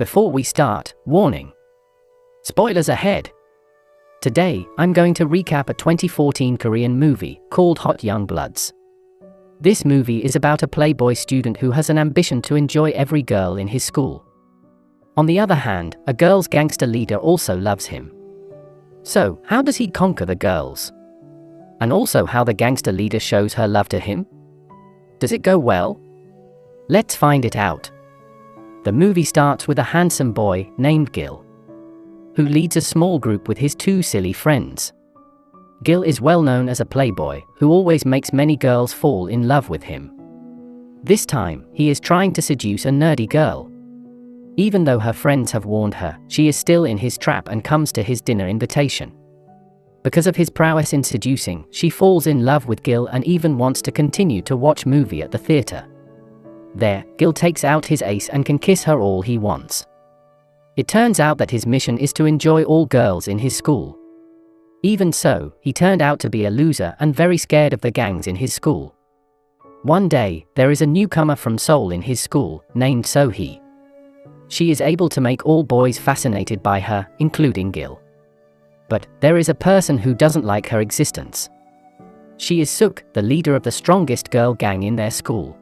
Before we start, warning. Spoilers ahead. Today, I'm going to recap a 2014 Korean movie called Hot Young Bloods. This movie is about a playboy student who has an ambition to enjoy every girl in his school. On the other hand, a girl's gangster leader also loves him. So, how does he conquer the girls? And also how the gangster leader shows her love to him? Does it go well? Let's find it out. The movie starts with a handsome boy named Gil, who leads a small group with his two silly friends. Gil is well known as a playboy who always makes many girls fall in love with him. This time, he is trying to seduce a nerdy girl. Even though her friends have warned her, she is still in his trap and comes to his dinner invitation. Because of his prowess in seducing, she falls in love with Gil and even wants to continue to watch movie at the theater. There, Gil takes out his ace and can kiss her all he wants. It turns out that his mission is to enjoy all girls in his school. Even so, he turned out to be a loser and very scared of the gangs in his school. One day, there is a newcomer from Seoul in his school, named So-hee. She is able to make all boys fascinated by her, including Gil. But, there is a person who doesn't like her existence. She is Suk, the leader of the strongest girl gang in their school.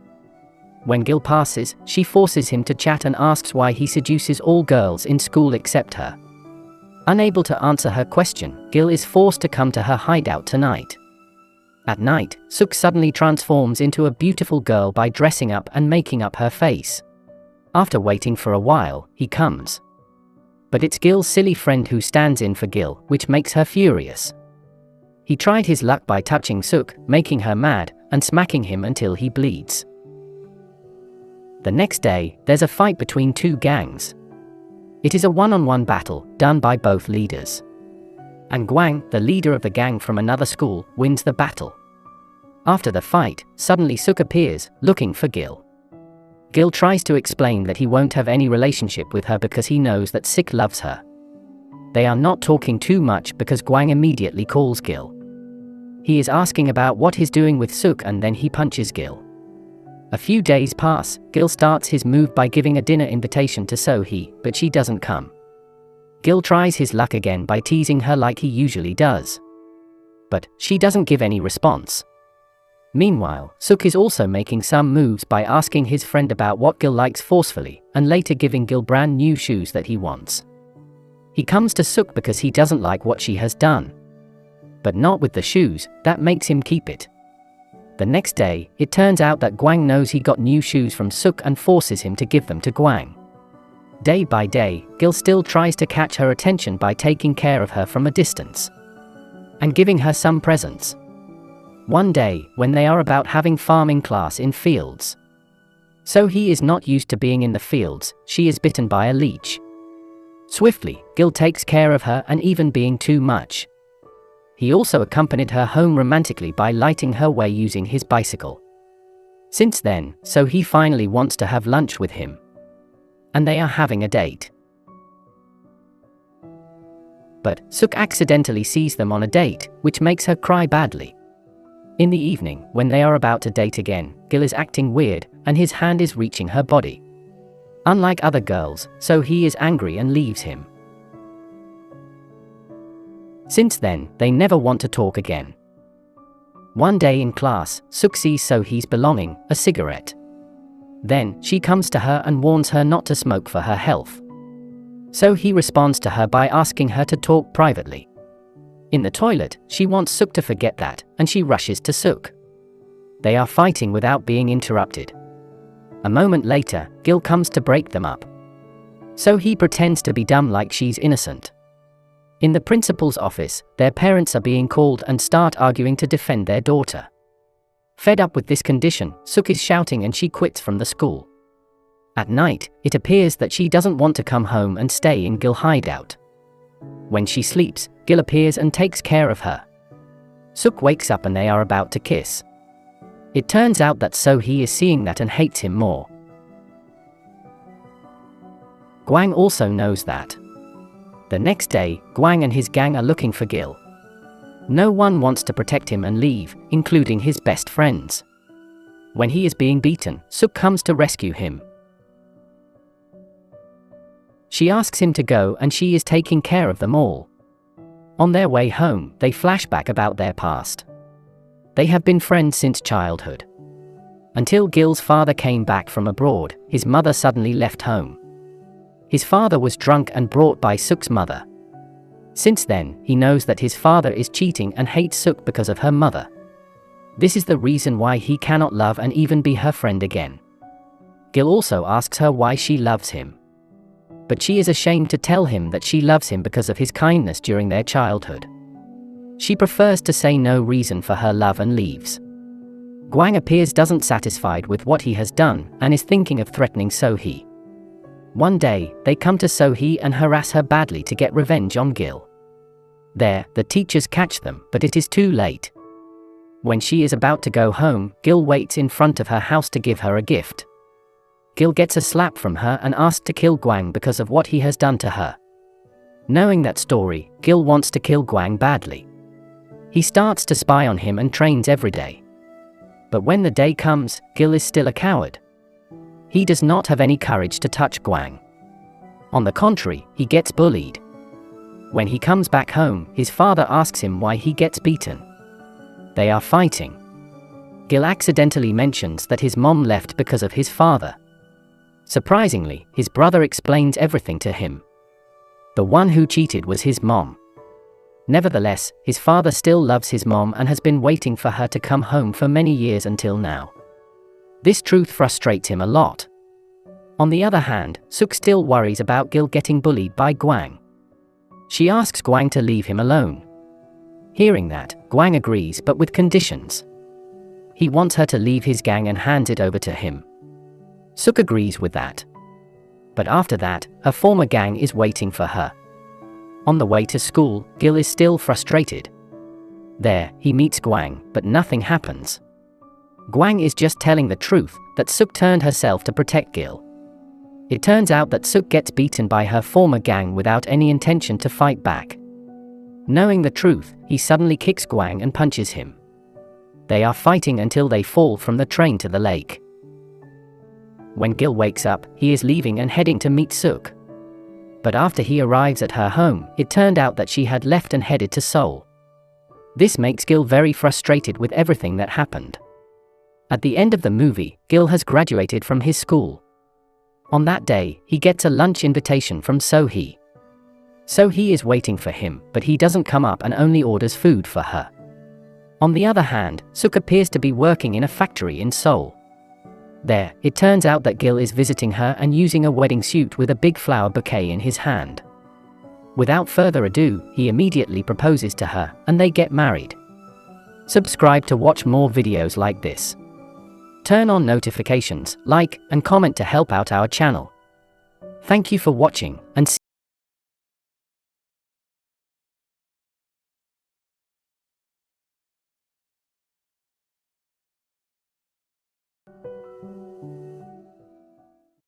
When Gil passes, she forces him to chat and asks why he seduces all girls in school except her. Unable to answer her question, Gil is forced to come to her hideout tonight. At night, Suk suddenly transforms into a beautiful girl by dressing up and making up her face. After waiting for a while, he comes. But it's Gil's silly friend who stands in for Gil, which makes her furious. He tried his luck by touching Suk, making her mad, and smacking him until he bleeds. The next day, there's a fight between two gangs. It is a one-on-one battle, done by both leaders. And Gwang, the leader of the gang from another school, wins the battle. After the fight, suddenly Suk appears, looking for Gil. Gil tries to explain that he won't have any relationship with her because he knows that Suk loves her. They are not talking too much because Gwang immediately calls Gil. He is asking about what he's doing with Suk and then he punches Gil. A few days pass, Gil starts his move by giving a dinner invitation to So-hee, but she doesn't come. Gil tries his luck again by teasing her like he usually does. But, she doesn't give any response. Meanwhile, Suk is also making some moves by asking his friend about what Gil likes forcefully, and later giving Gil brand new shoes that he wants. He comes to Suk because he doesn't like what she has done. But not with the shoes, that makes him keep it. The next day, it turns out that Gwang knows he got new shoes from Suk and forces him to give them to Gwang. Day by day, Gil still tries to catch her attention by taking care of her from a distance and giving her some presents. One day, when they are about having farming class in fields. So-hee is not used to being in the fields, she is bitten by a leech. Swiftly, Gil takes care of her and even being too much. He also accompanied her home romantically by lighting her way using his bicycle. Since then, So-hee finally wants to have lunch with him. And they are having a date. But, Suk accidentally sees them on a date, which makes her cry badly. In the evening, when they are about to date again, Gil is acting weird, and his hand is reaching her body. Unlike other girls, So-hee is angry and leaves him. Since then, they never want to talk again. One day in class, Suk sees So-hee's belonging, a cigarette. Then, she comes to her and warns her not to smoke for her health. So-hee responds to her by asking her to talk privately. In the toilet, she wants Suk to forget that, and she rushes to Suk. They are fighting without being interrupted. A moment later, Gil comes to break them up. So-hee pretends to be dumb like she's innocent. In the principal's office, their parents are being called and start arguing to defend their daughter. Fed up with this condition, Suk is shouting and she quits from the school. At night, it appears that she doesn't want to come home and stay in Gil's hideout. When she sleeps, Gil appears and takes care of her. Suk wakes up and they are about to kiss. It turns out that So-hee is seeing that and hates him more. Gwang also knows that. The next day, Gwang and his gang are looking for Gil. No one wants to protect him and leave, including his best friends. When he is being beaten, Suk comes to rescue him. She asks him to go and she is taking care of them all. On their way home, they flashback about their past. They have been friends since childhood. Until Gil's father came back from abroad, his mother suddenly left home. His father was drunk and brought by Suk's mother. Since then, he knows that his father is cheating and hates Suk because of her mother. This is the reason why he cannot love and even be her friend again. Gil also asks her why she loves him. But she is ashamed to tell him that she loves him because of his kindness during their childhood. She prefers to say no reason for her love and leaves. Gwang appears doesn't satisfied with what he has done and is thinking of threatening So-hee. One day, they come to So-hee and harass her badly to get revenge on Gil. There, the teachers catch them, but it is too late. When she is about to go home, Gil waits in front of her house to give her a gift. Gil gets a slap from her and asks to kill Gwang because of what he has done to her. Knowing that story, Gil wants to kill Gwang badly. He starts to spy on him and trains every day. But when the day comes, Gil is still a coward. He does not have any courage to touch Gwang. On the contrary, he gets bullied. When he comes back home, his father asks him why he gets beaten. They are fighting. Gil accidentally mentions that his mom left because of his father. Surprisingly, his brother explains everything to him. The one who cheated was his mom. Nevertheless, his father still loves his mom and has been waiting for her to come home for many years until now. This truth frustrates him a lot. On the other hand, Suk still worries about Gil getting bullied by Gwang. She asks Gwang to leave him alone. Hearing that, Gwang agrees but with conditions. He wants her to leave his gang and hands it over to him. Suk agrees with that. But after that, her former gang is waiting for her. On the way to school, Gil is still frustrated. There, he meets Gwang, but nothing happens. Gwang is just telling the truth, that Suk turned herself to protect Gil. It turns out that Suk gets beaten by her former gang without any intention to fight back. Knowing the truth, he suddenly kicks Gwang and punches him. They are fighting until they fall from the train to the lake. When Gil wakes up, he is leaving and heading to meet Suk. But after he arrives at her home, it turned out that she had left and headed to Seoul. This makes Gil very frustrated with everything that happened. At the end of the movie, Gil has graduated from his school. On that day, he gets a lunch invitation from So-hee. So-hee is waiting for him, but he doesn't come up and only orders food for her. On the other hand, Suk appears to be working in a factory in Seoul. There, it turns out that Gil is visiting her and using a wedding suit with a big flower bouquet in his hand. Without further ado, he immediately proposes to her, and they get married. Subscribe to watch more videos like this. Turn on notifications, like, and comment to help out our channel. Thank you for watching, and see